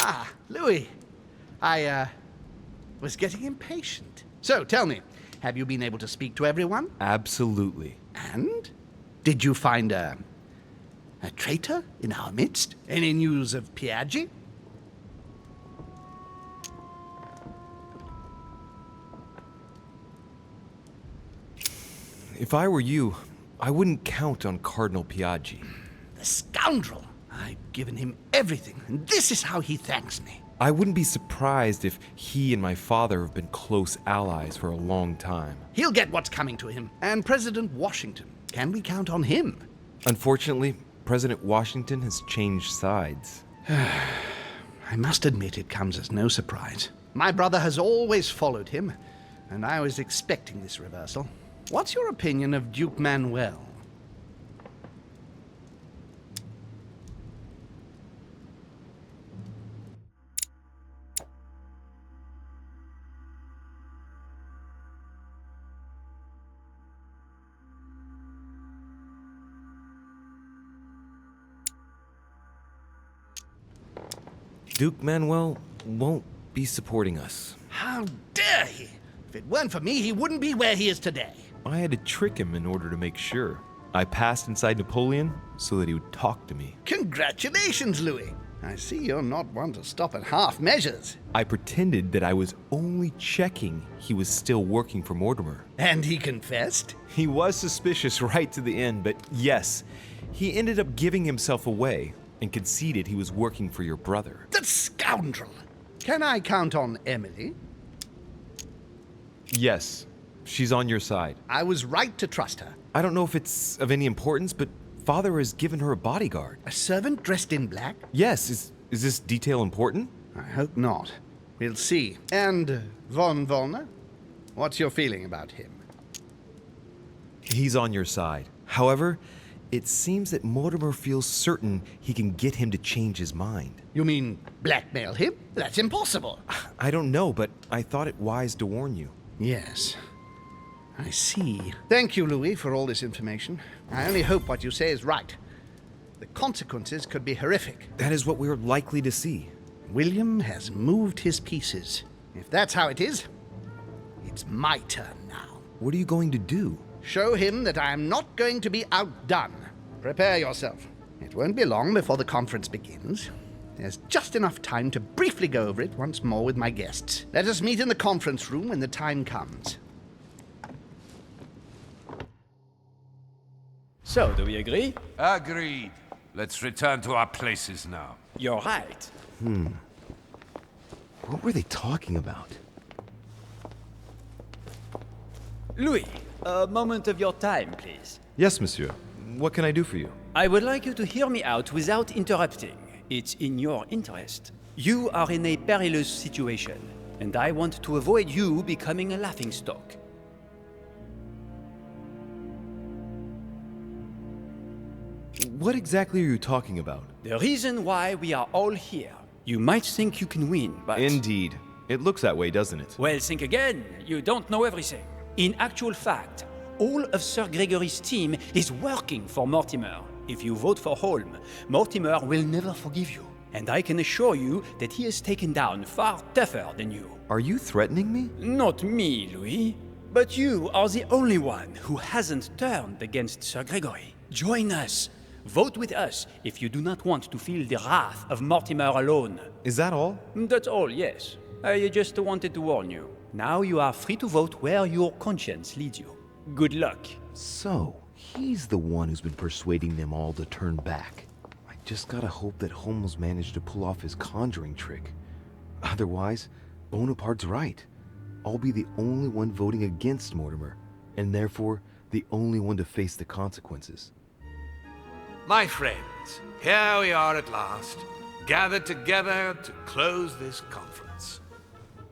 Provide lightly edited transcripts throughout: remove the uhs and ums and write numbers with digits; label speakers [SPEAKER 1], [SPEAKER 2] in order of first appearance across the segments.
[SPEAKER 1] Ah, Louis. I was getting impatient. So, tell me, have you been able to speak to everyone?
[SPEAKER 2] Absolutely.
[SPEAKER 1] And? Did you find a traitor in our midst? Any news of Piaggi?
[SPEAKER 2] If I were you, I wouldn't count on Cardinal Piaggi.
[SPEAKER 1] The scoundrel! I've given him everything, and this is how he thanks me.
[SPEAKER 2] I wouldn't be surprised if he and my father have been close allies for a long time.
[SPEAKER 1] He'll get what's coming to him. And President Washington, can we count on him?
[SPEAKER 2] Unfortunately, President Washington has changed sides.
[SPEAKER 1] I must admit it comes as no surprise. My brother has always followed him, and I was expecting this reversal. What's your opinion of Duke Manuel?
[SPEAKER 2] Duke Manuel won't be supporting us.
[SPEAKER 1] How dare he! If it weren't for me, he wouldn't be where he is today.
[SPEAKER 2] I had to trick him in order to make sure. I passed inside Napoleon so that he would talk to me.
[SPEAKER 1] Congratulations, Louis. I see you're not one to stop at half measures.
[SPEAKER 2] I pretended that I was only checking he was still working for Mortimer.
[SPEAKER 1] And he confessed?
[SPEAKER 2] He was suspicious right to the end, but yes, he ended up giving himself away and conceded he was working for your brother.
[SPEAKER 1] That scoundrel! Can I count on Emily?
[SPEAKER 2] Yes, she's on your side.
[SPEAKER 1] I was right to trust her.
[SPEAKER 2] I don't know if it's of any importance, but Father has given her a bodyguard.
[SPEAKER 1] A servant dressed in black?
[SPEAKER 2] Yes, is this detail important?
[SPEAKER 1] I hope not. We'll see. And von Volner? What's your feeling about him?
[SPEAKER 2] He's on your side. However, it seems that Mortimer feels certain he can get him to change his mind.
[SPEAKER 1] You mean blackmail him? That's impossible.
[SPEAKER 2] I don't know, but I thought it wise to warn you.
[SPEAKER 1] Yes. I see. Thank you, Louis, for all this information. I only hope what you say is right. The consequences could be horrific.
[SPEAKER 2] That is what we're likely to see.
[SPEAKER 1] William has moved his pieces. If that's how it is, it's my turn now.
[SPEAKER 2] What are you going to do?
[SPEAKER 1] Show him that I am not going to be outdone. Prepare yourself. It won't be long before the conference begins. There's just enough time to briefly go over it once more with my guests. Let us meet in the conference room when the time comes.
[SPEAKER 3] So, do we agree?
[SPEAKER 4] Agreed. Let's return to our places now.
[SPEAKER 3] You're right.
[SPEAKER 2] What were they talking about?
[SPEAKER 3] Louis, a moment of your time, please.
[SPEAKER 2] Yes, monsieur. What can I do for you?
[SPEAKER 3] I would like you to hear me out without interrupting. It's in your interest. You are in a perilous situation, and I want to avoid you becoming a laughingstock.
[SPEAKER 2] What exactly are you talking about?
[SPEAKER 3] The reason why we are all here. You might think you can win, but...
[SPEAKER 2] Indeed. It looks that way, doesn't it?
[SPEAKER 3] Well, think again. You don't know everything. In actual fact, all of Sir Gregory's team is working for Mortimer. If you vote for Holm, Mortimer will never forgive you. And I can assure you that he is taken down far tougher than you.
[SPEAKER 2] Are you threatening me?
[SPEAKER 3] Not me, Louis. But you are the only one who hasn't turned against Sir Gregory. Join us. Vote with us if you do not want to feel the wrath of Mortimer alone.
[SPEAKER 2] Is that all?
[SPEAKER 3] That's all, yes. I just wanted to warn you. Now you are free to vote where your conscience leads you. Good luck.
[SPEAKER 5] So, he's the one who's been persuading them all to turn back. I just gotta hope that Holmes managed to pull off his conjuring trick. Otherwise, Bonaparte's right. I'll be the only one voting against Mortimer, and therefore the only one to face the consequences.
[SPEAKER 4] My friends, here we are at last, gathered together to close this conference.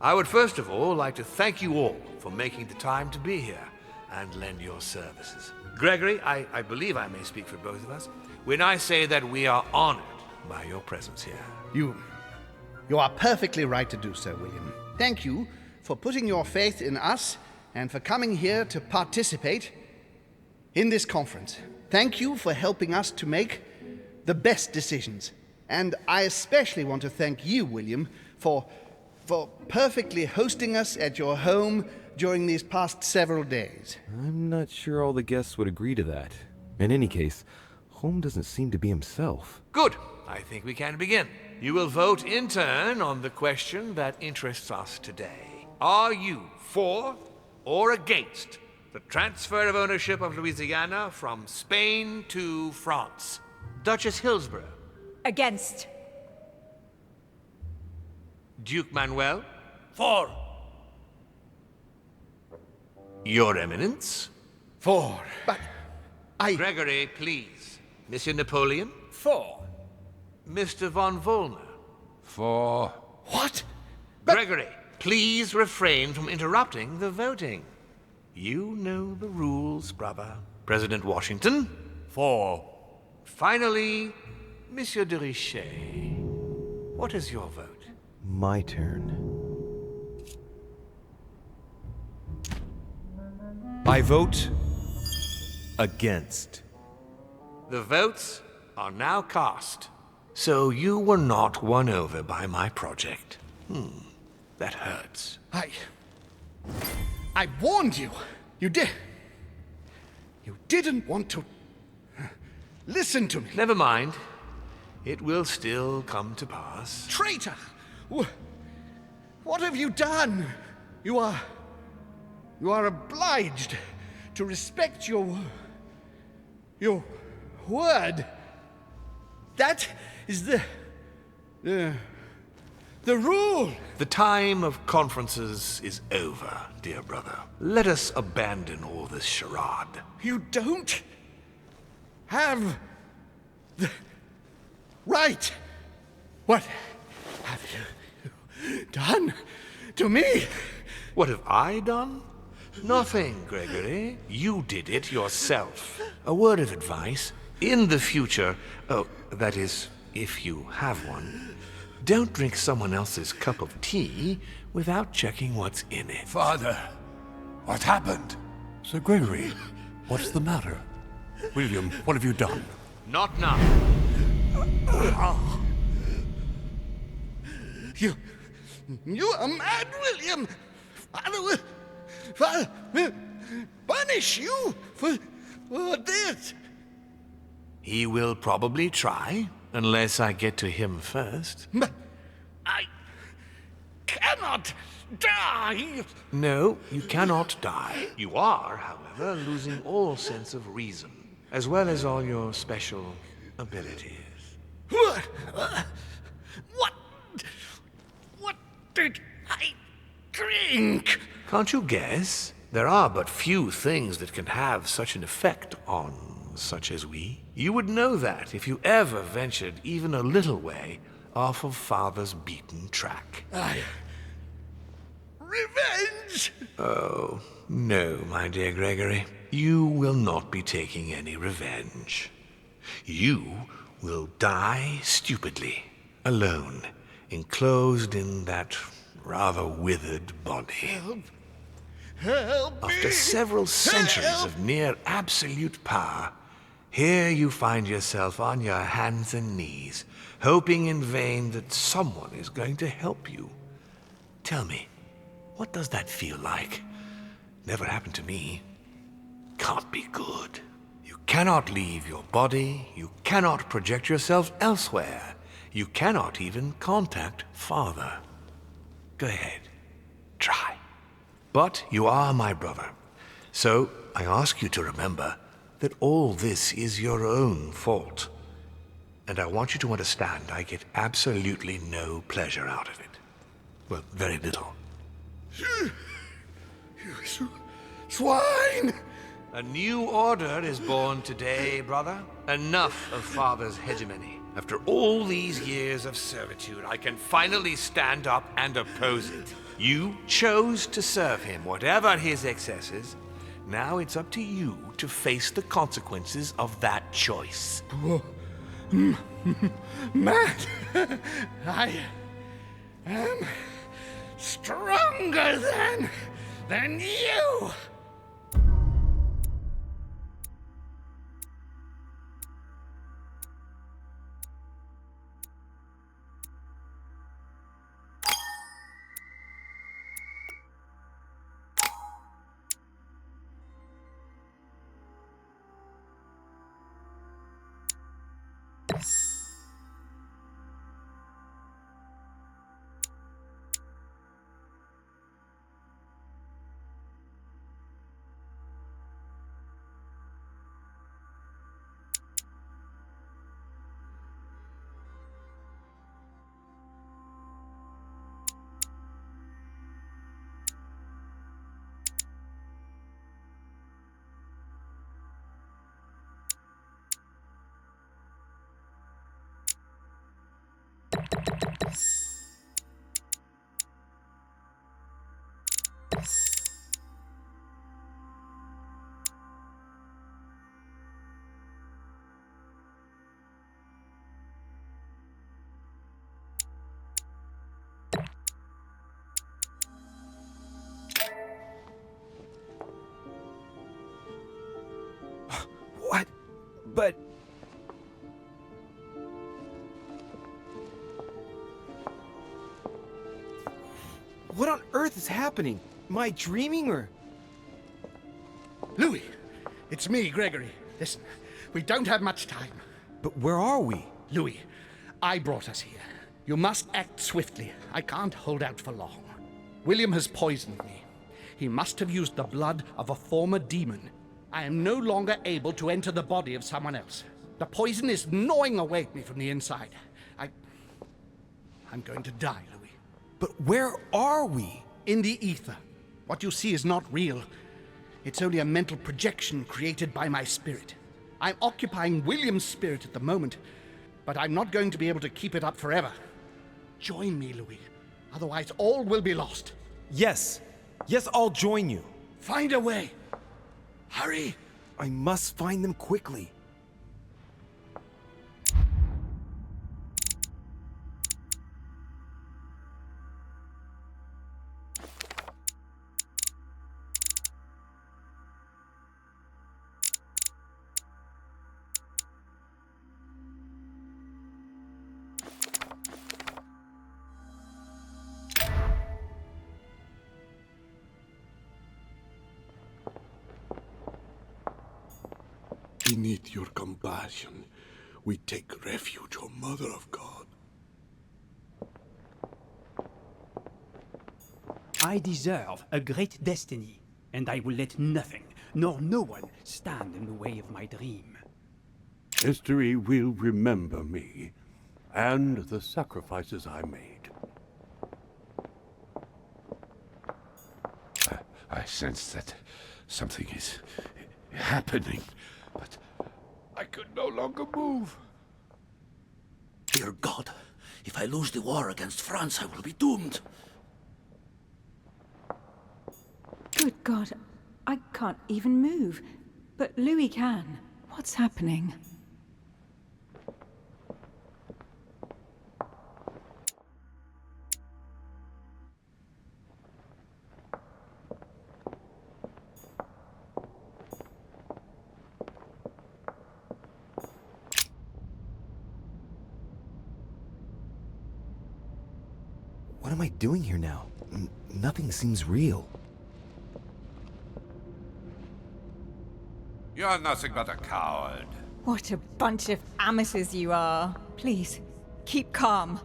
[SPEAKER 4] I would first of all like to thank you all for making the time to be here and lend your services. Gregory, I believe I may speak for both of us when I say that we are honored by your presence here.
[SPEAKER 1] You are perfectly right to do so, William. Thank you for putting your faith in us and for coming here to participate in this conference. Thank you for helping us to make the best decisions And I especially want to thank you, William, for perfectly hosting us at your home during these past several days.
[SPEAKER 5] I'm not sure all the guests would agree to that. In any case, Holm doesn't seem to be himself.
[SPEAKER 4] Good. I think we can begin. You will vote in turn on the question that interests us today. Are you for or against the transfer of ownership of Louisiana from Spain to France? Duchess Hillsborough.
[SPEAKER 6] Against.
[SPEAKER 4] Duke Manuel.
[SPEAKER 3] For.
[SPEAKER 4] Your Eminence.
[SPEAKER 3] For.
[SPEAKER 1] But I...
[SPEAKER 4] Gregory, please. Monsieur Napoleon.
[SPEAKER 3] For.
[SPEAKER 4] Mr. von Volner.
[SPEAKER 7] For.
[SPEAKER 1] What?
[SPEAKER 4] Gregory, please refrain from interrupting the voting. You know the rules, brother. President Washington.
[SPEAKER 7] For.
[SPEAKER 4] Finally, Monsieur de Richet. What is your vote?
[SPEAKER 5] My turn.
[SPEAKER 2] I vote against.
[SPEAKER 4] The votes are now cast. So you were not won over by my project. That hurts.
[SPEAKER 1] I warned you. You didn't want to listen to me.
[SPEAKER 4] Never mind. It will still come to pass.
[SPEAKER 1] Traitor! What have you done? You are obliged to respect your word. That is the rule.
[SPEAKER 4] The time of conferences is over, dear brother. Let us abandon all this charade.
[SPEAKER 1] You don't have the right. What have you done to me?
[SPEAKER 4] What have I done? Nothing, Gregory. You did it yourself. A word of advice. In the future, that is, if you have one, don't drink someone else's cup of tea without checking what's in it.
[SPEAKER 7] Father, what happened? Sir Gregory, what's the matter? William, what have you done?
[SPEAKER 4] Not now.
[SPEAKER 1] You are mad, William. Father will punish you for this.
[SPEAKER 4] He will probably try, unless I get to him first.
[SPEAKER 1] But I cannot die.
[SPEAKER 4] No, you cannot die. You are, however, losing all sense of reason, as well as all your special abilities.
[SPEAKER 1] What did I drink?
[SPEAKER 4] Can't you guess? There are but few things that can have such an effect on such as we. You would know that if you ever ventured even a little way off of Father's beaten track.
[SPEAKER 1] Revenge!
[SPEAKER 4] Oh, no, my dear Gregory. You will not be taking any revenge. You will die stupidly, alone, enclosed in that rather withered body.
[SPEAKER 1] Help me!
[SPEAKER 4] After several centuries of near absolute power, here you find yourself on your hands and knees, hoping in vain that someone is going to help you. Tell me, what does that feel like? Never happened to me. Can't be good. You cannot leave your body, you cannot project yourself elsewhere, you cannot even contact Father. Go ahead, try. But you are my brother, so I ask you to remember that all this is your own fault. And I want you to understand I get absolutely no pleasure out of it. Well, very little.
[SPEAKER 1] You swine!
[SPEAKER 4] A new order is born today, brother. Enough of Father's hegemony. After all these years of servitude, I can finally stand up and oppose it. You chose to serve him, whatever his excesses. Now it's up to you to face the consequences of that choice.
[SPEAKER 1] Matt, I am stronger than you.
[SPEAKER 2] What? But... What on earth is happening? Am I dreaming or...
[SPEAKER 1] Louis, it's me, Gregory. Listen, we don't have much time.
[SPEAKER 2] But where are we?
[SPEAKER 1] Louis, I brought us here. You must act swiftly. I can't hold out for long. William has poisoned me. He must have used the blood of a former demon. I am no longer able to enter the body of someone else. The poison is gnawing away at me from the inside. I'm going to die, Louis.
[SPEAKER 2] But where are we?
[SPEAKER 1] In the ether. What you see is not real. It's only a mental projection created by my spirit. I'm occupying William's spirit at the moment, but I'm not going to be able to keep it up forever. Join me, Louis. Otherwise, all will be lost.
[SPEAKER 2] Yes. Yes, I'll join you.
[SPEAKER 1] Find a way. Hurry.
[SPEAKER 2] I must find them quickly.
[SPEAKER 7] Beneath your compassion, we take refuge, O Mother of God.
[SPEAKER 3] I deserve a great destiny, and I will let nothing, nor no one, stand in the way of my dream.
[SPEAKER 7] History will remember me, and the sacrifices I made. I sense that something is happening, but I could no longer move.
[SPEAKER 6] Dear God, if I lose the war against France, I will be doomed.
[SPEAKER 8] Good God, I can't even move. But Louis can. What's happening?
[SPEAKER 2] What am I doing here now? Nothing seems real.
[SPEAKER 4] You're nothing but a coward.
[SPEAKER 8] What a bunch of amateurs you are. Please, keep calm.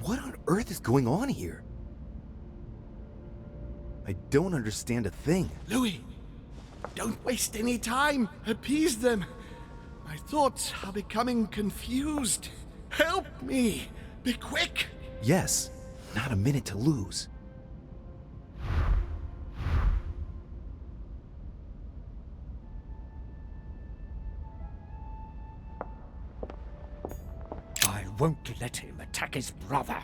[SPEAKER 2] What on earth is going on here? I don't understand a thing.
[SPEAKER 1] Louis, don't waste any time. Appease them. My thoughts are becoming confused. Help me. Be quick.
[SPEAKER 2] Yes, not a minute to lose.
[SPEAKER 1] I won't let him attack his brother.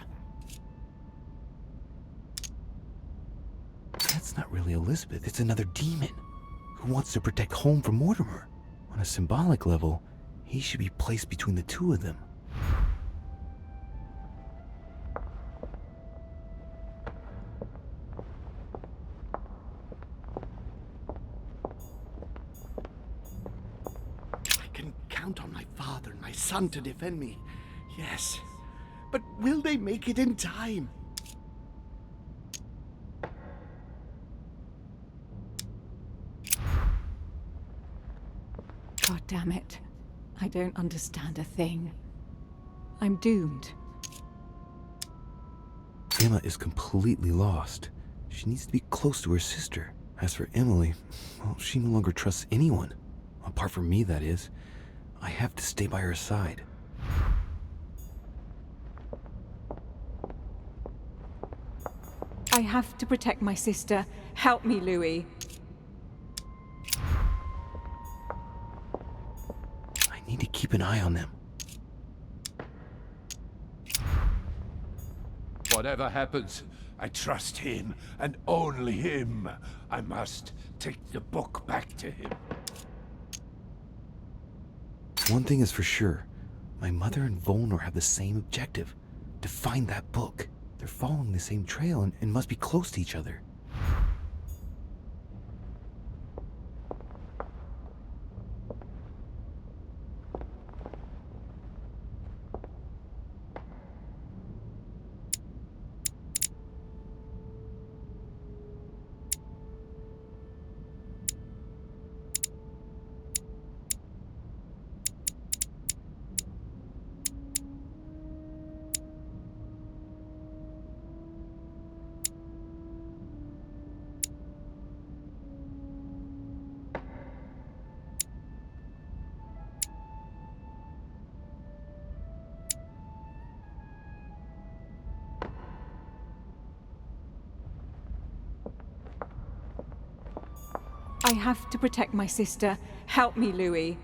[SPEAKER 5] That's not really Elizabeth, it's another demon who wants to protect home from Mortimer. On a symbolic level, he should be placed between the two of them.
[SPEAKER 1] I can count on my father and my son to defend me. Yes. But will they make it in time?
[SPEAKER 8] God damn it. I don't understand a thing. I'm doomed.
[SPEAKER 5] Emma is completely lost. She needs to be close to her sister. As for Emily, well, she no longer trusts anyone. Apart from me, that is. I have to stay by her side.
[SPEAKER 8] I have to protect my sister. Help me, Louis.
[SPEAKER 5] I need to keep an eye on them.
[SPEAKER 7] Whatever happens, I trust him, and only him. I must take the book back to him.
[SPEAKER 5] One thing is for sure. My mother and Volnor have the same objective. To find that book. They're following the same trail and must be close to each other.
[SPEAKER 8] I have to protect my sister. Help me, Louis.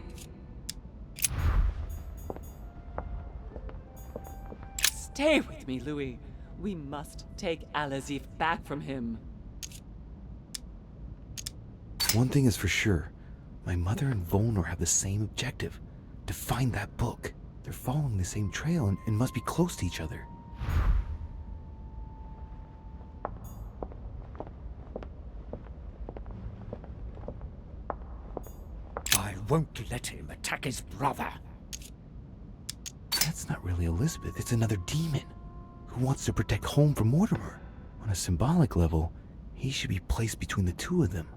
[SPEAKER 9] Stay with me, Louis. We must take Al-Azif back from him.
[SPEAKER 5] One thing is for sure. My mother and Volnor have the same objective. To find that book. They're following the same trail and must be close to each other.
[SPEAKER 6] I won't let him attack his brother.
[SPEAKER 5] That's not really Elizabeth, it's another demon. Who wants to protect home from Mortimer? On a symbolic level, he should be placed between the two of them.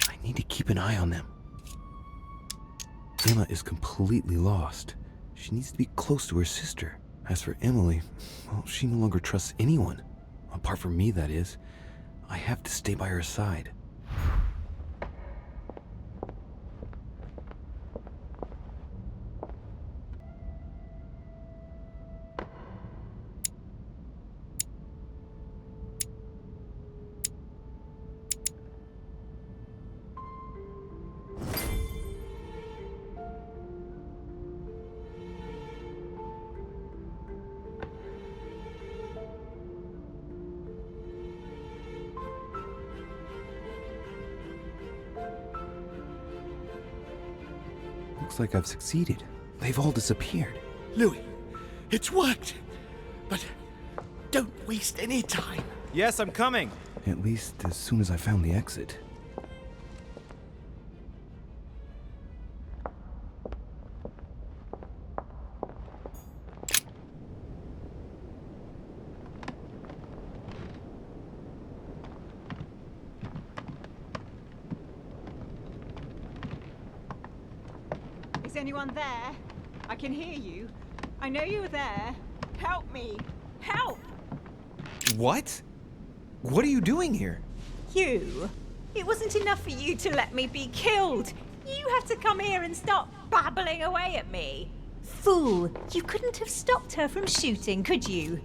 [SPEAKER 5] I need to keep an eye on them. Emma is completely lost. She needs to be close to her sister. As for Emily, well, she no longer trusts anyone. Apart from me, that is. I have to stay by her side. Looks like I've succeeded. They've all disappeared.
[SPEAKER 6] Louis, it's worked. But don't waste any time.
[SPEAKER 2] Yes, I'm coming.
[SPEAKER 5] At least as soon as I found the exit.
[SPEAKER 8] Is anyone there? I can hear you. I know you're there. Help me. Help!
[SPEAKER 2] What? What are you doing here?
[SPEAKER 10] You? It wasn't enough for you to let me be killed. You had to come here and start babbling away at me. Fool, you couldn't have stopped her from shooting, could you?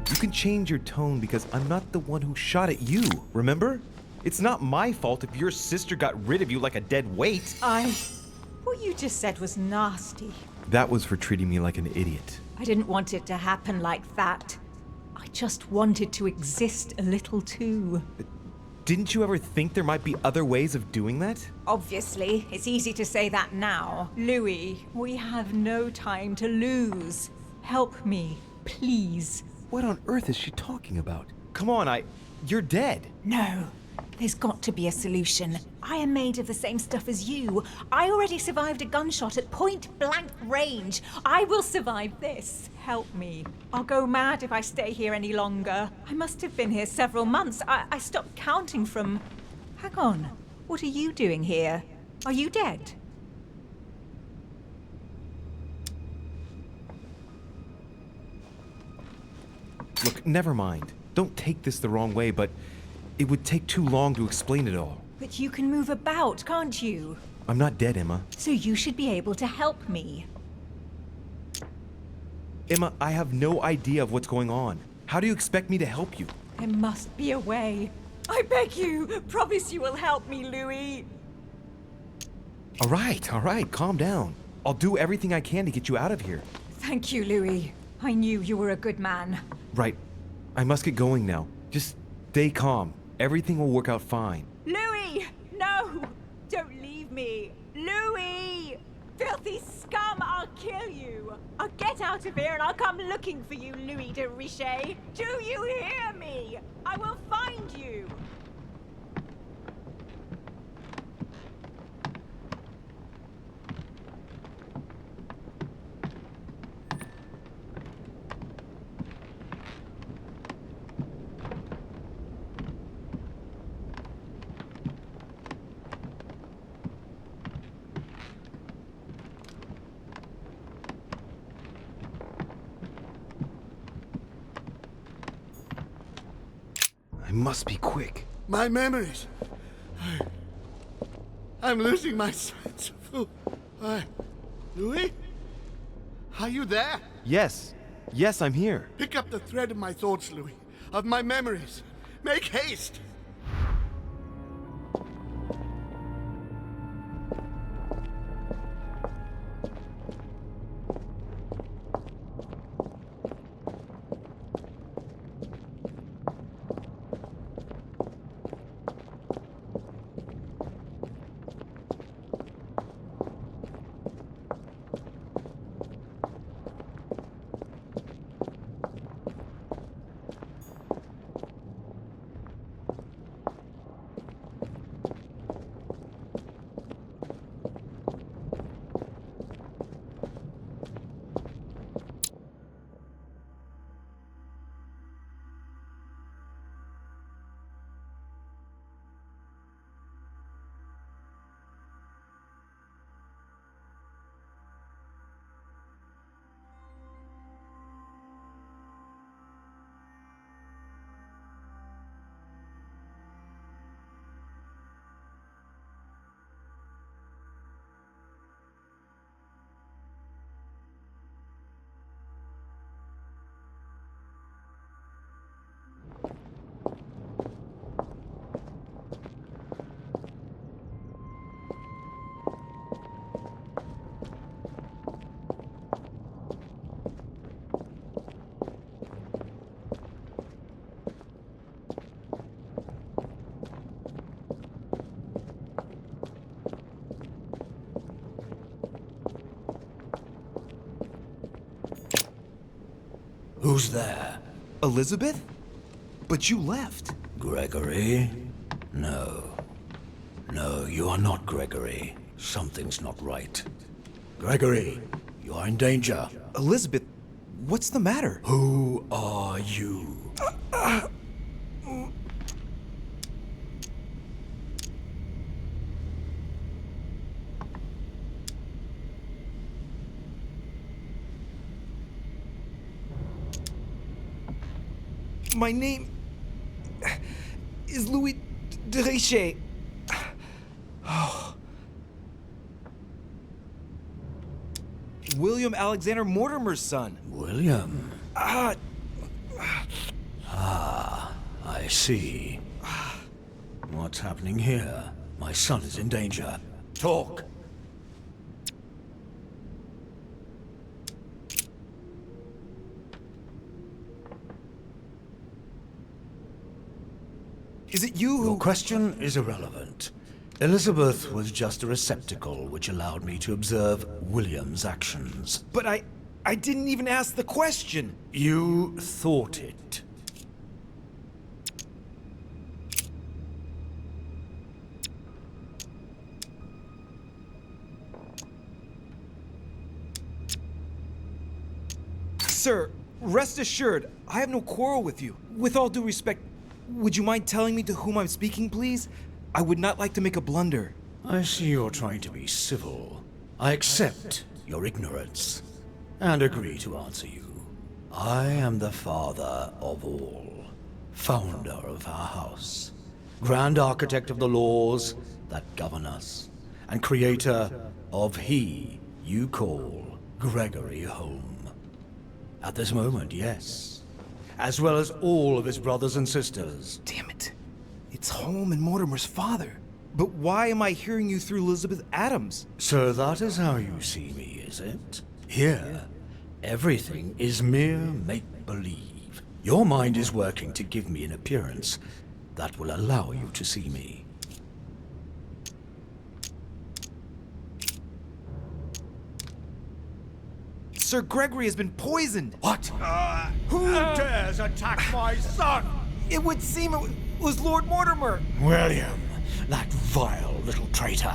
[SPEAKER 2] You can change your tone because I'm not the one who shot at you, remember? It's not my fault if your sister got rid of you like a dead weight.
[SPEAKER 10] What you just said was nasty.
[SPEAKER 2] That was for treating me like an idiot.
[SPEAKER 10] I didn't want it to happen like that. I just wanted to exist a little too.
[SPEAKER 2] Didn't you ever think there might be other ways of doing that?
[SPEAKER 10] Obviously, it's easy to say that now. Louis, we have no time to lose. Help me, please.
[SPEAKER 5] What on earth is she talking about?
[SPEAKER 2] Come on, you're dead.
[SPEAKER 10] No, there's got to be a solution. I am made of the same stuff as you. I already survived a gunshot at point-blank range. I will survive this. Help me. I'll go mad if I stay here any longer. I must have been here several months. I stopped counting from... Hang on. What are you doing here? Are you dead?
[SPEAKER 2] Look, never mind. Don't take this the wrong way, but it would take too long to explain it all.
[SPEAKER 10] But you can move about, can't you?
[SPEAKER 2] I'm not dead, Emma.
[SPEAKER 10] So you should be able to help me.
[SPEAKER 2] Emma, I have no idea of what's going on. How do you expect me to help you?
[SPEAKER 10] There must be a way. I beg you, promise you will help me, Louis.
[SPEAKER 2] All right, calm down. I'll do everything I can to get you out of here.
[SPEAKER 10] Thank you, Louis. I knew you were a good man.
[SPEAKER 2] Right. I must get going now. Just stay calm. Everything will work out fine.
[SPEAKER 10] Louis! No! Don't leave me! Louis! Filthy scum, I'll kill you! I'll get out of here and I'll come looking for you, Louis de Richet! Do you hear me? I will find you!
[SPEAKER 5] I must be quick.
[SPEAKER 1] My memories. I'm losing my sense of who. Louis? Are you there?
[SPEAKER 2] Yes, I'm here.
[SPEAKER 1] Pick up the thread of my thoughts, Louis. Of my memories. Make haste!
[SPEAKER 6] Who's there?
[SPEAKER 2] Elizabeth? But you left.
[SPEAKER 6] Gregory? No. No, you are not Gregory. Something's not right. Gregory, you are in danger.
[SPEAKER 2] Elizabeth, what's the matter?
[SPEAKER 6] Who are you?
[SPEAKER 2] My name is Louis de Richet. William Alexander Mortimer's son.
[SPEAKER 6] William? I see. What's happening here? My son is in danger. Talk!
[SPEAKER 2] Is it you who...
[SPEAKER 6] Your question is irrelevant. Elizabeth was just a receptacle which allowed me to observe William's actions.
[SPEAKER 2] But I didn't even ask the question.
[SPEAKER 6] You thought it.
[SPEAKER 2] Sir, rest assured, I have no quarrel with you. With all due respect, would you mind telling me to whom I'm speaking, please? I would not like to make a blunder.
[SPEAKER 6] I see you're trying to be civil. I accept your ignorance and agree to answer you. I am the father of all, founder of our house, grand architect of the laws that govern us, and creator of he you call Gregory Holm. At this moment, yes. As well as all of his brothers and sisters.
[SPEAKER 2] Damn it. It's Holm and Mortimer's father. But why am I hearing you through Elizabeth Adams?
[SPEAKER 6] So that is how you see me, is it? Here, everything is mere make-believe. Your mind is working to give me an appearance that will allow you to see me.
[SPEAKER 2] Sir Gregory has been poisoned.
[SPEAKER 6] What? Who dares attack my son?
[SPEAKER 2] It would seem it was Lord Mortimer.
[SPEAKER 6] William, that vile little traitor.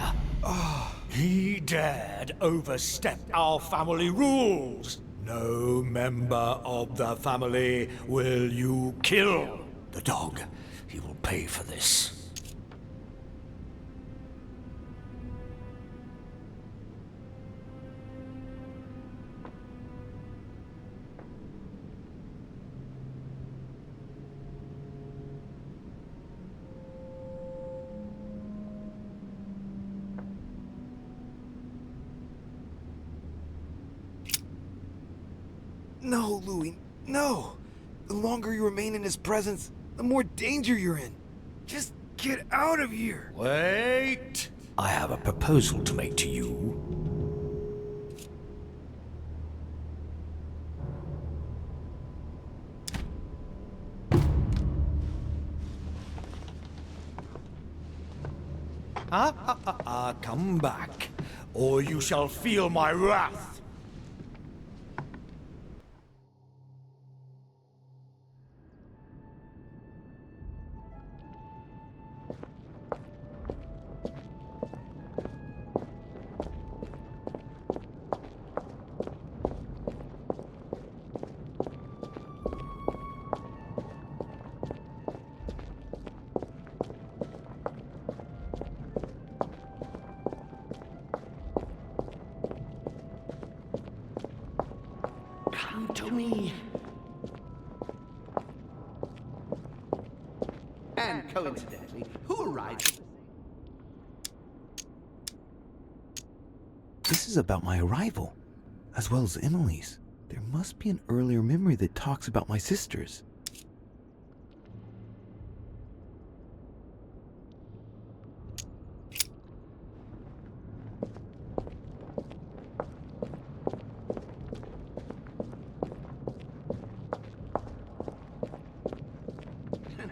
[SPEAKER 6] He dared overstep our family rules. No member of the family will you kill. The dog, he will pay for this.
[SPEAKER 2] No, Louis, no. The longer you remain in his presence, the more danger you're in. Just get out of here.
[SPEAKER 6] Wait! I have a proposal to make to you. Come back, or you shall feel my wrath.
[SPEAKER 1] Come to me. And coincidentally, who arrived?
[SPEAKER 5] This is about my arrival, as well as Emily's. There must be an earlier memory that talks about my sisters.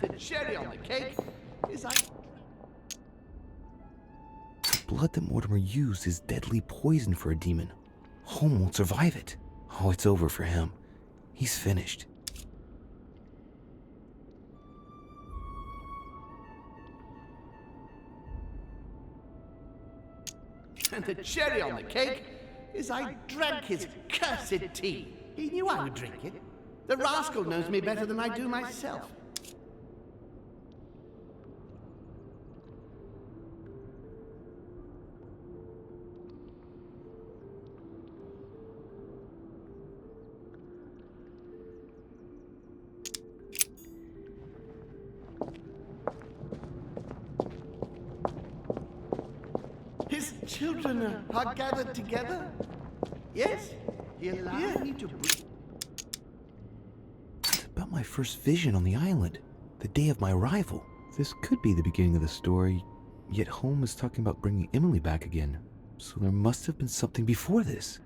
[SPEAKER 1] The cherry on the cake is I...
[SPEAKER 5] The blood that Mortimer used is deadly poison for a demon. Holm won't survive it. Oh, it's over for him. He's finished.
[SPEAKER 1] And the cherry on the cake is I drank his cursed tea. He knew I would drink it. The rascal knows me better than I do myself. His children are gathered together? Yes? He allowed me to breathe.
[SPEAKER 5] It's about my first vision on the island, the day of my arrival. This could be the beginning of the story, yet Holmes is talking about bringing Emily back again. So there must have been something before this.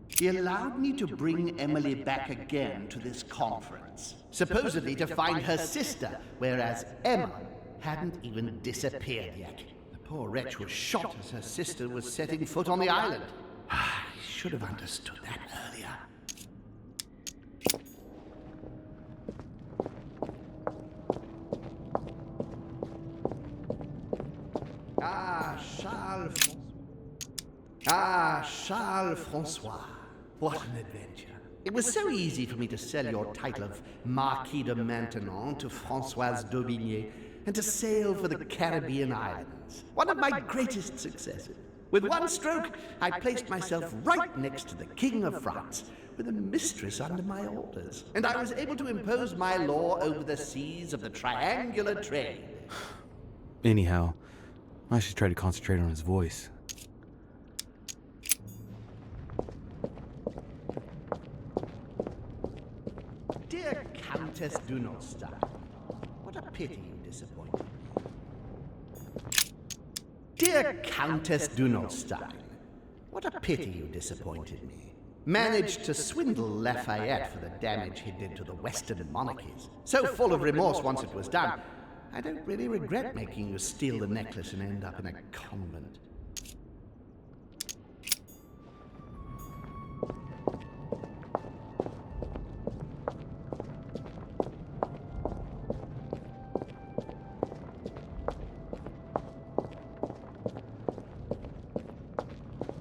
[SPEAKER 1] He allowed me to bring Emily back again to this conference, supposedly to find her sister, whereas Emma hadn't even disappeared yet. The poor wretch was shot as her sister was setting foot on the island. I should have understood that earlier. Charles Francois. What an adventure. It was so easy for me to sell your title of Marquis de Maintenon to Françoise d'Aubigné and to sail for the Caribbean islands. One of my greatest successes. With one stroke, I placed myself right next to the King of France, with a mistress under my orders. And I was able to impose my law over the seas of the triangular trade.
[SPEAKER 5] Anyhow, I should try to concentrate on his voice.
[SPEAKER 1] Dear Countess Dunolstein, what a pity you disappointed me. Dear Countess Dunolstein, what a pity you disappointed me. Managed to swindle Lafayette for the damage he did to the Western monarchies. So full of remorse once it was done, I don't really regret making you steal the necklace and end up in a convent.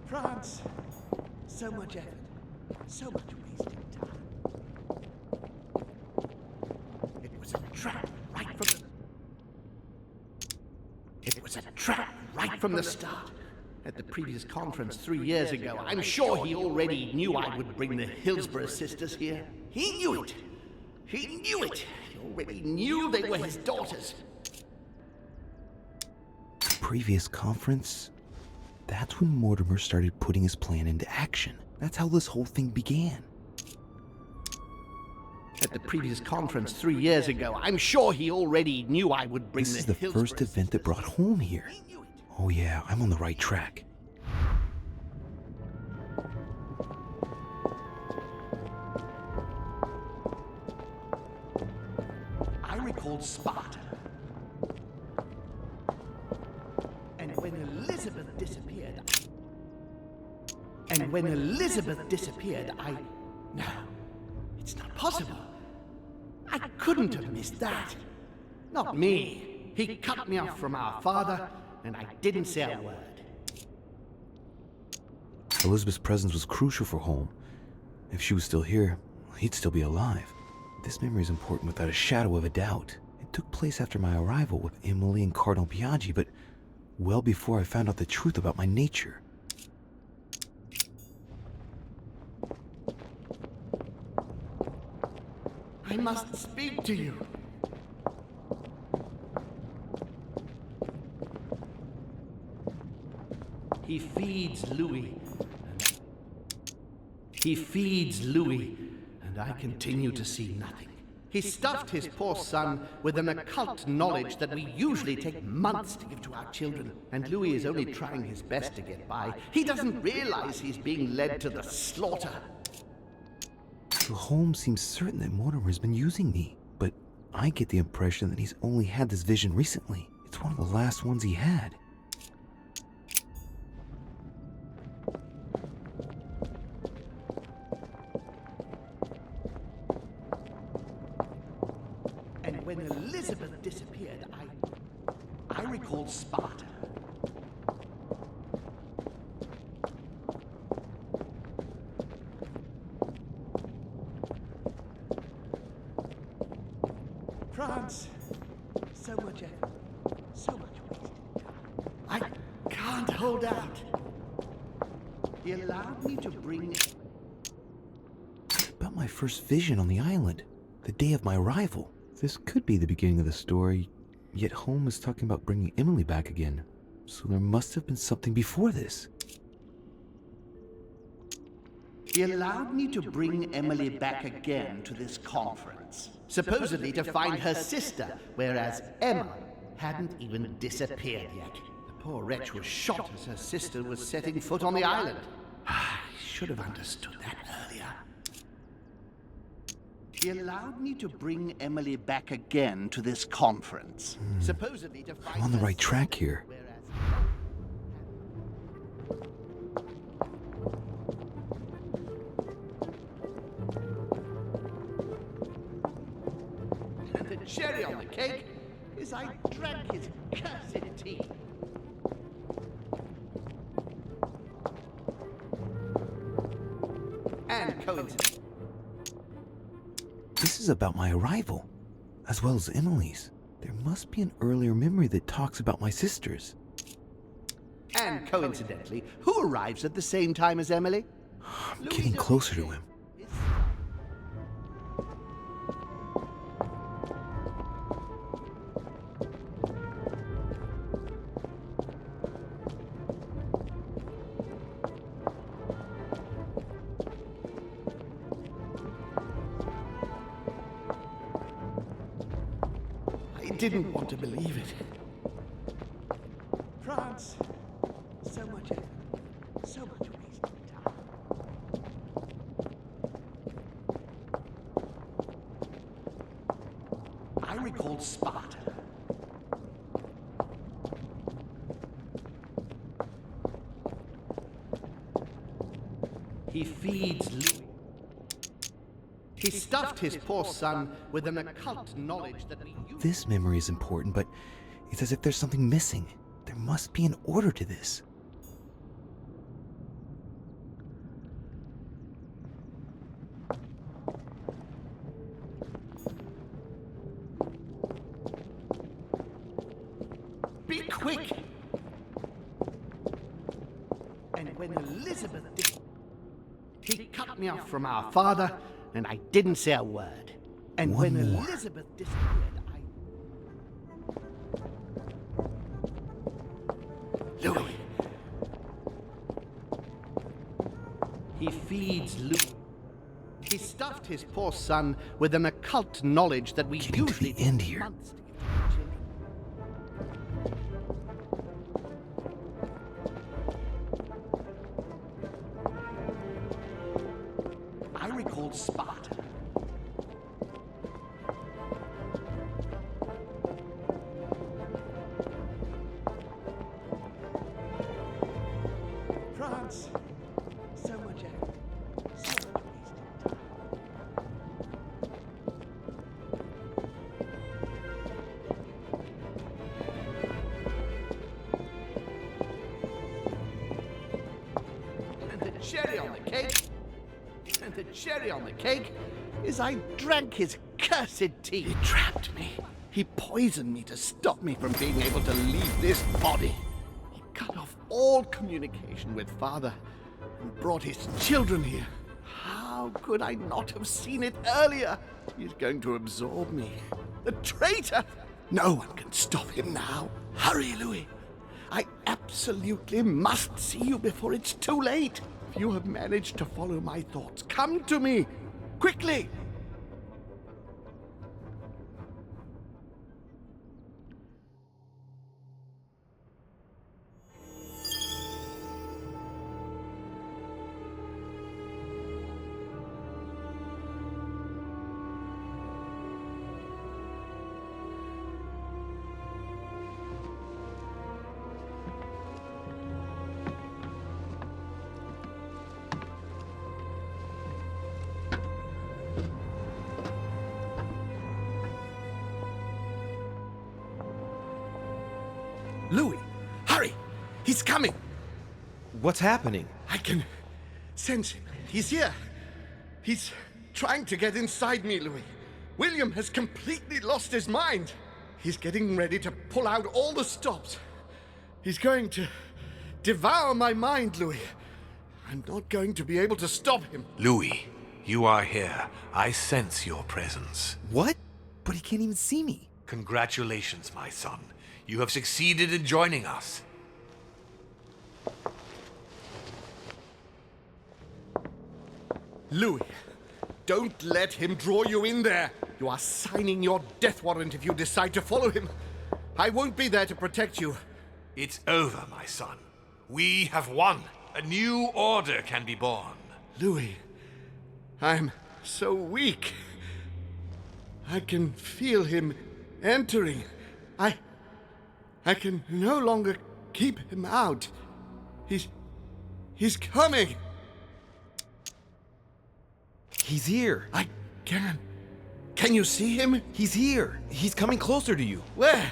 [SPEAKER 1] France, so much effort, so much wasted time. It was a trap right from the... It was a trap right from the start. At the previous conference 3 years ago, I'm sure he already knew I would bring the Hillsborough sisters here. He knew it. He knew it. He already knew they were his daughters.
[SPEAKER 5] Previous conference? That's when Mortimer started putting his plan into action. That's how this whole thing began.
[SPEAKER 1] At the previous conference 3 years ago, I'm sure he already knew I would bring
[SPEAKER 5] This is
[SPEAKER 1] the
[SPEAKER 5] the
[SPEAKER 1] Hillsborough
[SPEAKER 5] first event that brought home here. Oh yeah, I'm on the right track.
[SPEAKER 1] I recalled Sparta. And when Elizabeth disappeared, No, it's not possible. I couldn't have missed that. Not me. He cut me off from our father, and I didn't say a word.
[SPEAKER 5] Elizabeth's presence was crucial for Holmes. If she was still here, he'd still be alive. This memory is important without a shadow of a doubt. It took place after my arrival with Emily and Cardinal Biaggi, but well before I found out the truth about my nature.
[SPEAKER 1] I must speak to you. He feeds Louis, and I continue to see nothing. He stuffed his poor son with an occult knowledge that we usually take months to give to our children, and Louis is only trying his best to get by. He doesn't realize he's being led to the slaughter.
[SPEAKER 5] So Holmes seems certain that Mortimer has been using me, but I get the impression that he's only had this vision recently. It's one of the last ones he had.
[SPEAKER 1] And when Elizabeth disappeared, I recalled Sparta. France, so much effort, so much wasted time. I can't hold out. He allowed me to bring...
[SPEAKER 5] About my first vision on the island, the day of my arrival. This could be the beginning of the story, yet Holmes is talking about bringing Emily back again. So there must have been something before this.
[SPEAKER 1] He allowed me to bring Emily back again to this conference, supposedly to find her sister, whereas Emma hadn't even disappeared yet. The poor wretch was shot as her sister was setting foot on the island. I should have understood that earlier. He allowed me to bring Emily back again to this conference, supposedly to find
[SPEAKER 5] I'm on the
[SPEAKER 1] her
[SPEAKER 5] right track
[SPEAKER 1] sister,
[SPEAKER 5] here.
[SPEAKER 1] whereas and the cherry on the cake is I drank his cursed tea. And coincidence.
[SPEAKER 5] This is about my arrival, as well as Emily's. There must be an earlier memory that talks about my sisters.
[SPEAKER 1] And coincidentally, who arrives at the same time as Emily?
[SPEAKER 5] I'm getting closer to him.
[SPEAKER 1] I didn't want to believe it. France, so much effort, so much wasted time. I recalled Sparta. He feeds Louis. He stuffed his poor son with an occult knowledge that we use.
[SPEAKER 5] This memory is important, but it's as if there's something missing. There must be an order to this.
[SPEAKER 1] Be quick! And when Elizabeth did, he cut me off from our father, and I didn't say a word. And
[SPEAKER 5] One
[SPEAKER 1] when
[SPEAKER 5] more.
[SPEAKER 1] Elizabeth disappeared, Louis. He feeds Louis. He stuffed his poor son with an occult knowledge that we
[SPEAKER 5] Getting to
[SPEAKER 1] usually
[SPEAKER 5] the end
[SPEAKER 1] take
[SPEAKER 5] here.
[SPEAKER 1] months to give to our children. I recalled Sparta. France, so much effort, so much wasted time. And the cherry on the cake. And the cherry on the cake is I drank his cursed tea. He trapped me. He poisoned me to stop me from being able to leave this body. He cut off all communication with father and brought his children here. How could I not have seen it earlier? He's going to absorb me. The traitor! No one can stop him now. Hurry, Louis. I absolutely must see you before it's too late. If you have managed to follow my thoughts, come to me. Quickly! Louis, hurry! He's coming!
[SPEAKER 2] What's happening?
[SPEAKER 1] I can sense him. He's here. He's trying to get inside me, Louis. William has completely lost his mind. He's getting ready to pull out all the stops. He's going to devour my mind, Louis. I'm not going to be able to stop him.
[SPEAKER 4] Louis, you are here. I sense your presence.
[SPEAKER 5] What? But he can't even see me.
[SPEAKER 4] Congratulations, my son. You have succeeded in joining us.
[SPEAKER 1] Louis, don't let him draw you in there. You are signing your death warrant if you decide to follow him. I won't be there to protect you.
[SPEAKER 4] It's over, my son. We have won. A new order can be born.
[SPEAKER 1] Louis, I'm so weak. I can feel him entering. I can no longer keep him out. He's coming.
[SPEAKER 2] He's here.
[SPEAKER 1] I can. Can you see him?
[SPEAKER 2] He's here. He's coming closer to you.
[SPEAKER 1] Where?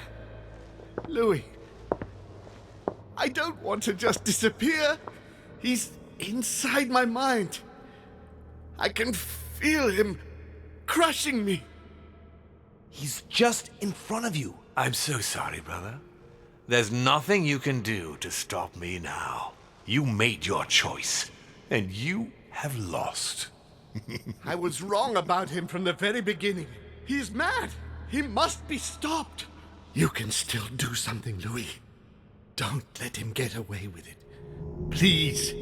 [SPEAKER 1] Louis. I don't want to just disappear. He's inside my mind. I can feel him crushing me.
[SPEAKER 2] He's just in front of you.
[SPEAKER 4] I'm so sorry, brother. There's nothing you can do to stop me now. You made your choice, and you have lost.
[SPEAKER 1] I was wrong about him from the very beginning. He's mad. He must be stopped. You can still do something, Louis. Don't let him get away with it. Please.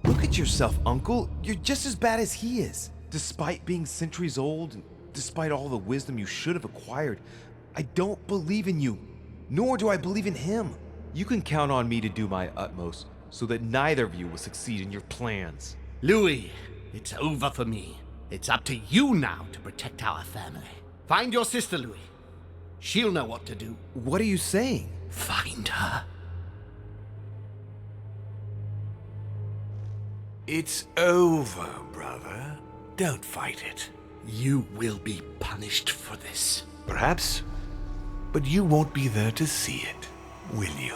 [SPEAKER 2] Look at yourself, Uncle. You're just as bad as he is. Despite being centuries old, and despite all the wisdom you should have acquired, I don't believe in you. Nor do I believe in him. You can count on me to do my utmost so that neither of you will succeed in your plans.
[SPEAKER 1] Louis, it's over for me. It's up to you now to protect our family. Find your sister, Louis. She'll know what to do.
[SPEAKER 2] What are you saying?
[SPEAKER 1] Find her.
[SPEAKER 4] It's over, brother. Don't fight it.
[SPEAKER 1] You will be punished for this.
[SPEAKER 4] Perhaps, but you won't be there to see it, will you?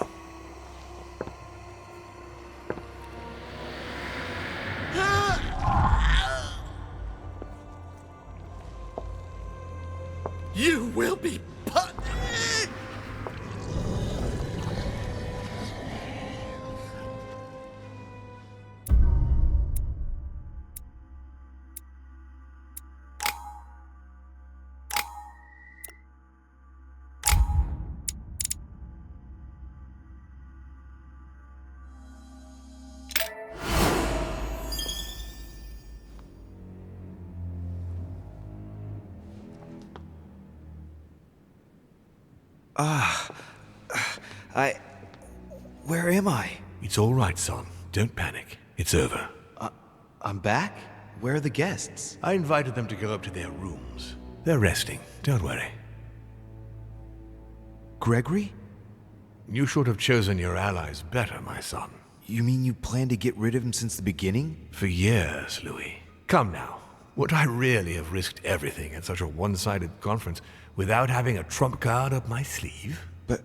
[SPEAKER 1] You will be punished!
[SPEAKER 2] Where am I?
[SPEAKER 4] It's all right, son. Don't panic. It's over.
[SPEAKER 2] I'm back? Where are the guests?
[SPEAKER 4] I invited them to go up to their rooms. They're resting. Don't worry.
[SPEAKER 2] Gregory?
[SPEAKER 4] You should have chosen your allies better, my son.
[SPEAKER 2] You mean you planned to get rid of him since the beginning?
[SPEAKER 4] For years, Louis. Come now. Would I really have risked everything at such a one-sided conference without having a trump card up my sleeve?
[SPEAKER 2] But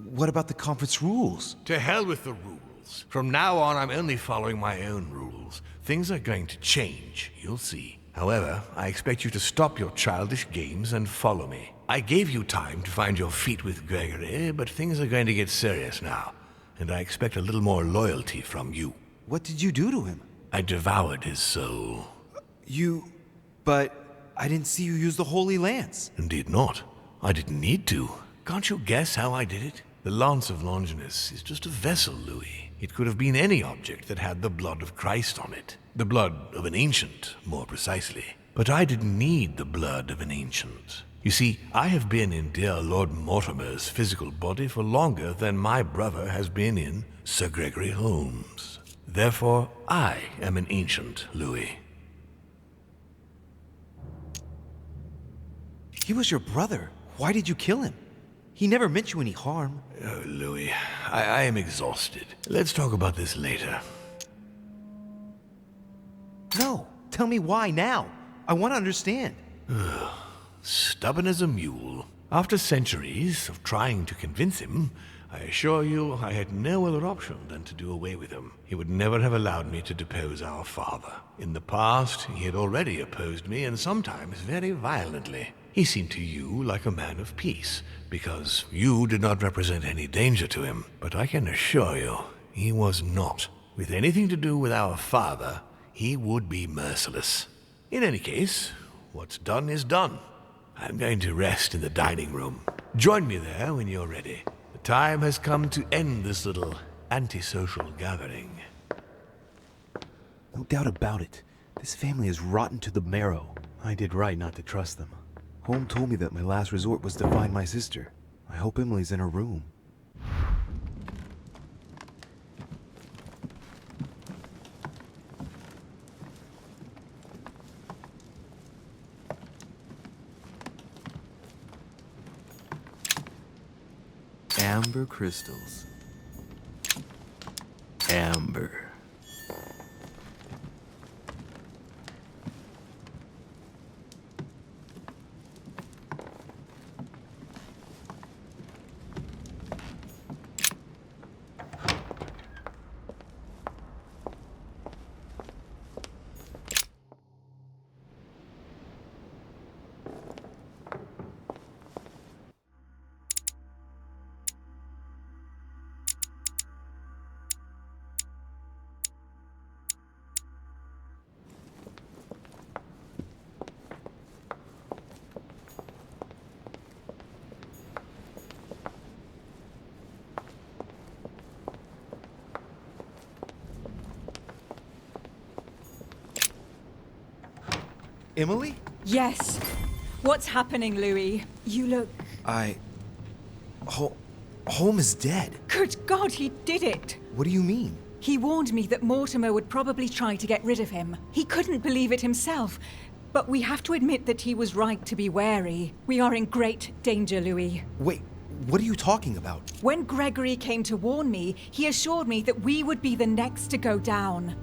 [SPEAKER 2] what about the conference rules?
[SPEAKER 4] To hell with the rules. From now on, I'm only following my own rules. Things are going to change, you'll see. However, I expect you to stop your childish games and follow me. I gave you time to find your feet with Gregory, but things are going to get serious now, and I expect a little more loyalty from you.
[SPEAKER 2] What did you do to him?
[SPEAKER 4] I devoured his soul.
[SPEAKER 2] But I didn't see you use the Holy Lance.
[SPEAKER 4] Indeed not. I didn't need to. Can't you guess how I did it? The Lance of Longinus is just a vessel, Louis. It could have been any object that had the blood of Christ on it. The blood of an ancient, more precisely. But I didn't need the blood of an ancient. You see, I have been in dear Lord Mortimer's physical body for longer than my brother has been in Sir Gregory Holmes. Therefore, I am an ancient, Louis.
[SPEAKER 2] He was your brother. Why did you kill him? He never meant you any harm.
[SPEAKER 4] Oh, Louis, I am exhausted. Let's talk about this later.
[SPEAKER 2] No, tell me why now. I want to understand.
[SPEAKER 4] Stubborn as a mule. After centuries of trying to convince him, I assure you I had no other option than to do away with him. He would never have allowed me to depose our father. In the past, he had already opposed me, and sometimes very violently. He seemed to you like a man of peace, because you did not represent any danger to him. But I can assure you, he was not. With anything to do with our father, he would be merciless. In any case, what's done is done. I'm going to rest in the dining room. Join me there when you're ready. The time has come to end this little antisocial gathering.
[SPEAKER 5] No doubt about it. This family is rotten to the marrow. I did right not to trust them. Holmes told me that my last resort was to find my sister. I hope Emily's in her room. Amber crystals. Amber.
[SPEAKER 2] Emily?
[SPEAKER 10] Yes. What's happening, Louis? You look...
[SPEAKER 2] Holmes is dead.
[SPEAKER 10] Good God, he did it!
[SPEAKER 2] What do you mean?
[SPEAKER 10] He warned me that Mortimer would probably try to get rid of him. He couldn't believe it himself. But we have to admit that he was right to be wary. We are in great danger, Louis.
[SPEAKER 2] Wait, what are you talking about?
[SPEAKER 10] When Gregory came to warn me, he assured me that we would be the next to go down.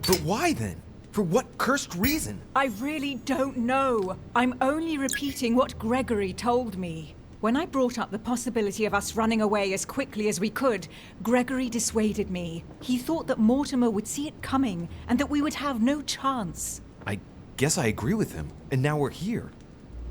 [SPEAKER 2] But why then? For what cursed reason?
[SPEAKER 10] I really don't know. I'm only repeating what Gregory told me. When I brought up the possibility of us running away as quickly as we could, Gregory dissuaded me. He thought that Mortimer would see it coming and that we would have no chance.
[SPEAKER 2] I guess I agree with him. And now we're here.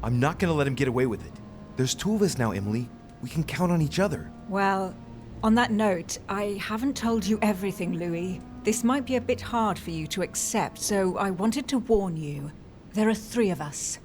[SPEAKER 2] I'm not gonna let him get away with it. There's two of us now, Emily. We can count on each other.
[SPEAKER 10] Well, on that note, I haven't told you everything, Louis. This might be a bit hard for you to accept, so I wanted to warn you. There are 3 of us.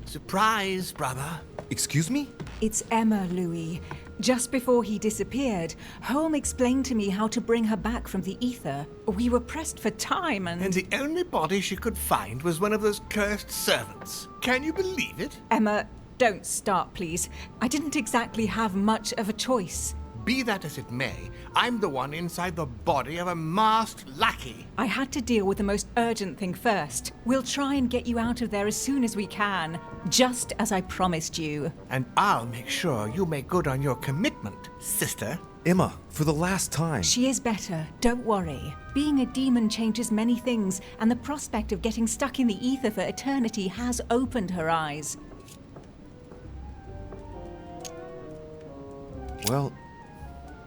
[SPEAKER 4] Surprise, brother.
[SPEAKER 2] Excuse me?
[SPEAKER 10] It's Emma, Louis. Just before he disappeared, Holmes explained to me how to bring her back from the ether. We were pressed for time
[SPEAKER 4] And the only body she could find was one of those cursed servants. Can you believe it?
[SPEAKER 10] Emma, don't start, please. I didn't exactly have much of a choice.
[SPEAKER 4] Be that as it may, I'm the one inside the body of a masked lackey.
[SPEAKER 10] I had to deal with the most urgent thing first. We'll try and get you out of there as soon as we can, just as I promised you.
[SPEAKER 4] And I'll make sure you make good on your commitment, sister.
[SPEAKER 2] Emma, for the last time.
[SPEAKER 10] She is better, don't worry. Being a demon changes many things, and the prospect of getting stuck in the ether for eternity has opened her eyes.
[SPEAKER 2] Well,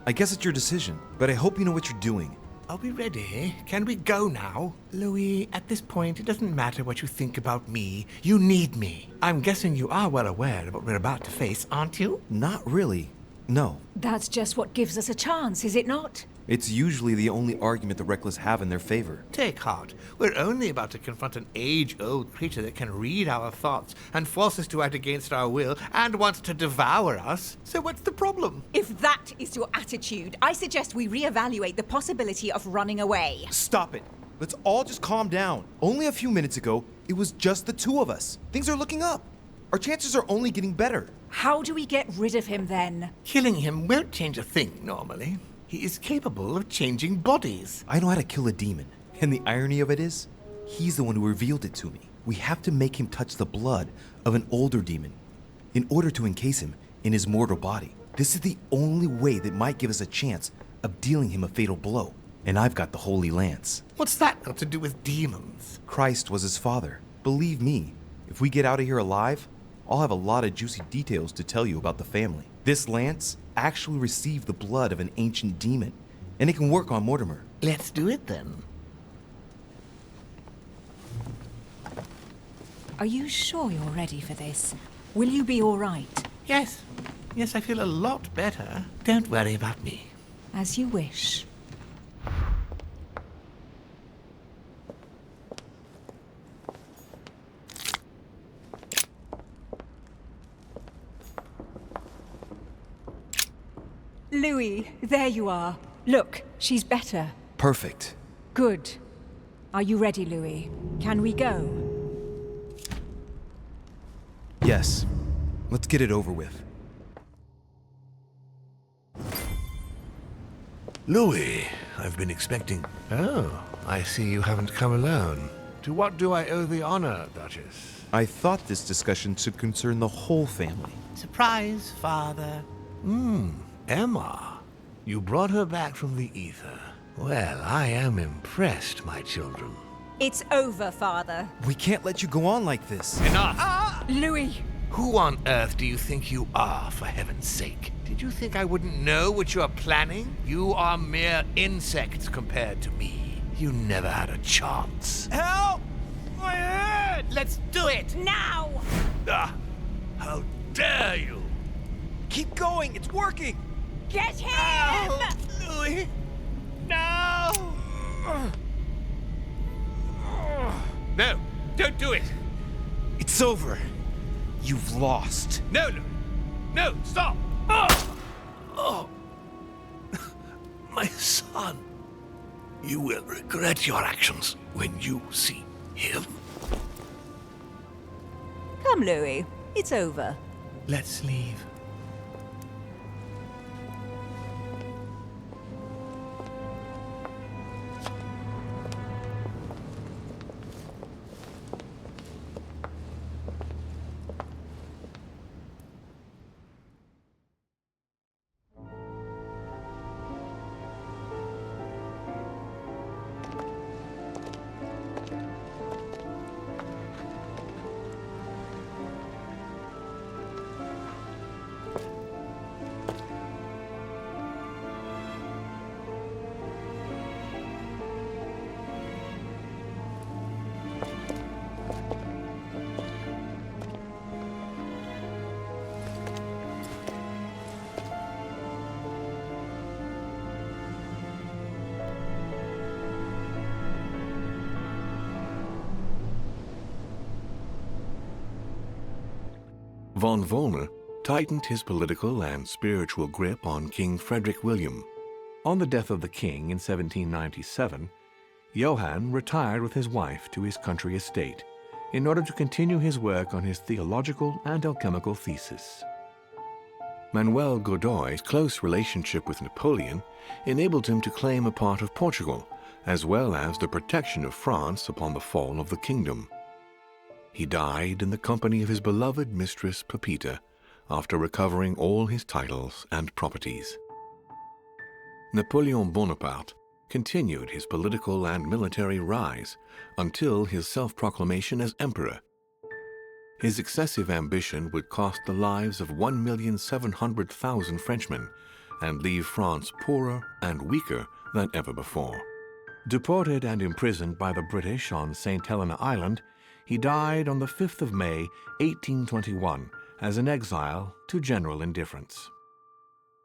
[SPEAKER 2] I guess it's your decision, but I hope you know what you're doing.
[SPEAKER 4] Are we ready? Can we go now? Louis, at this point, it doesn't matter what you think about me. You need me. I'm guessing you are well aware of what we're about to face, aren't you?
[SPEAKER 2] Not really. No.
[SPEAKER 10] That's just what gives us a chance, is it not?
[SPEAKER 2] It's usually the only argument the reckless have in their favor.
[SPEAKER 4] Take heart. We're only about to confront an age-old creature that can read our thoughts and force us to act against our will and wants to devour us. So what's the problem?
[SPEAKER 10] If that is your attitude, I suggest we reevaluate the possibility of running away.
[SPEAKER 2] Stop it. Let's all just calm down. Only a few minutes ago, it was just the 2 of us. Things are looking up. Our chances are only getting better.
[SPEAKER 10] How do we get rid of him then?
[SPEAKER 4] Killing him won't change a thing, normally. He is capable of changing bodies.
[SPEAKER 2] I know how to kill a demon. And the irony of it is, he's the one who revealed it to me. We have to make him touch the blood of an older demon in order to encase him in his mortal body. This is the only way that might give us a chance of dealing him a fatal blow. And I've got the Holy Lance.
[SPEAKER 4] What's that got to do with demons?
[SPEAKER 2] Christ was his father. Believe me, if we get out of here alive, I'll have a lot of juicy details to tell you about the family. This lance actually received the blood of an ancient demon, and it can work on Mortimer.
[SPEAKER 4] Let's do it then.
[SPEAKER 10] Are you sure you're ready for this? Will you be all right?
[SPEAKER 4] Yes, Yes, I feel a lot better. Don't worry about me.
[SPEAKER 10] As you wish. Louis, there you are. Look, she's better.
[SPEAKER 2] Perfect.
[SPEAKER 10] Good. Are you ready, Louis? Can we go?
[SPEAKER 2] Yes. Let's get it over with.
[SPEAKER 4] Louis, I've been expecting... Oh, I see you haven't come alone. To what do I owe the honor, Duchess?
[SPEAKER 2] I thought this discussion should concern the whole family.
[SPEAKER 4] Surprise, Father. Emma. You brought her back from the ether. Well, I am impressed, my children.
[SPEAKER 10] It's over, Father.
[SPEAKER 2] We can't let you go on like this.
[SPEAKER 4] Enough!
[SPEAKER 10] Louis!
[SPEAKER 4] Who on earth do you think you are, for heaven's sake? Did you think I wouldn't know what you're planning? You are mere insects compared to me. You never had a chance.
[SPEAKER 2] Help! My head!
[SPEAKER 4] Let's do it!
[SPEAKER 10] Now!
[SPEAKER 4] Ah, how dare you!
[SPEAKER 2] Keep going, it's working!
[SPEAKER 10] Get him!
[SPEAKER 4] Louis! No! No, don't do it!
[SPEAKER 2] It's over. You've lost.
[SPEAKER 4] No, Louis! No, stop! Oh. My son! You will regret your actions when you see him.
[SPEAKER 10] Come, Louis. It's over.
[SPEAKER 4] Let's leave.
[SPEAKER 11] Von Wollner tightened his political and spiritual grip on King Frederick William. On the death of the king in 1797, Johann retired with his wife to his country estate in order to continue his work on his theological and alchemical thesis. Manuel Godoy's close relationship with Napoleon enabled him to claim a part of Portugal, as well as the protection of France upon the fall of the kingdom. He died in the company of his beloved mistress Pepita after recovering all his titles and properties. Napoleon Bonaparte continued his political and military rise until his self-proclamation as emperor. His excessive ambition would cost the lives of 1,700,000 Frenchmen and leave France poorer and weaker than ever before. Deported and imprisoned by the British on St. Helena Island, he died on the 5th of May, 1821, as an exile to general indifference.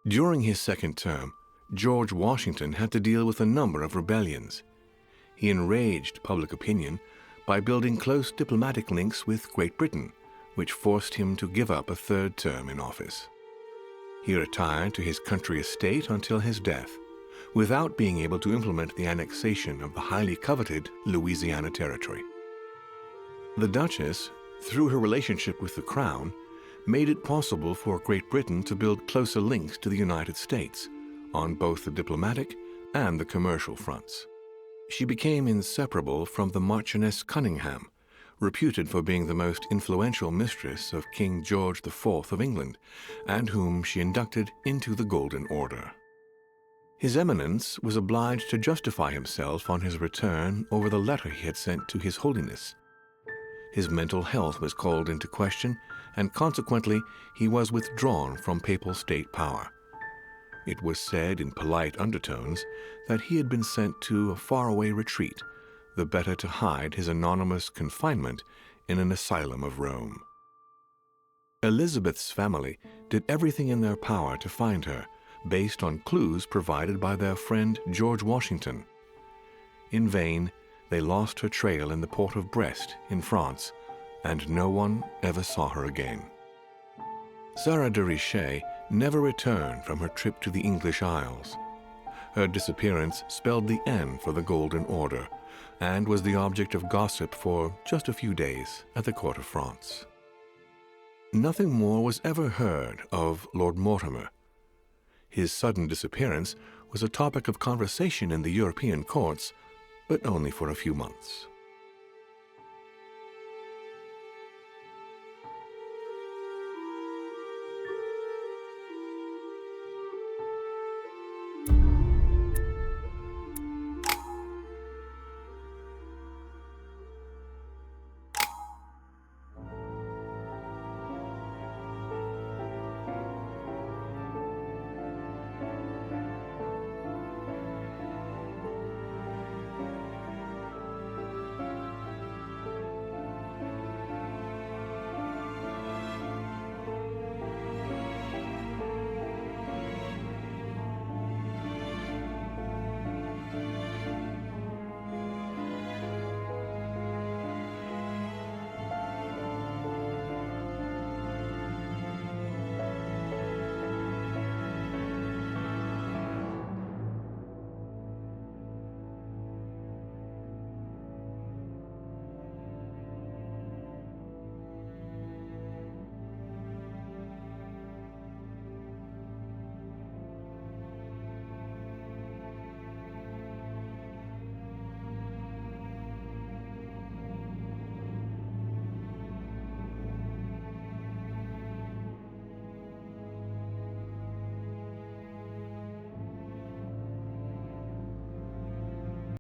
[SPEAKER 11] During his second term, George Washington had to deal with a number of rebellions. He enraged public opinion by building close diplomatic links with Great Britain, which forced him to give up a third term in office. He retired to his country estate until his death, without being able to implement the annexation of the highly coveted Louisiana Territory. The Duchess, through her relationship with the Crown, made it possible for Great Britain to build closer links to the United States on both the diplomatic and the commercial fronts. She became inseparable from the Marchioness Cunningham, reputed for being the most influential mistress of King George IV of England, and whom she inducted into the Golden Order. His Eminence was obliged to justify himself on his return over the letter he had sent to His Holiness. His mental health was called into question, and consequently he was withdrawn from papal state power. It was said in polite undertones that he had been sent to a faraway retreat, the better to hide his anonymous confinement in an asylum of Rome. Elizabeth's family did everything in their power to find her, based on clues provided by their friend George Washington. In vain, they lost her trail in the port of Brest in France, and no one ever saw her again. Louis de Richet never returned from her trip to the English Isles. Her disappearance spelled the end for the Golden Order, and was the object of gossip for just a few days at the court of France. Nothing more was ever heard of Lord Mortimer. His sudden disappearance was a topic of conversation in the European courts, but only for a few months.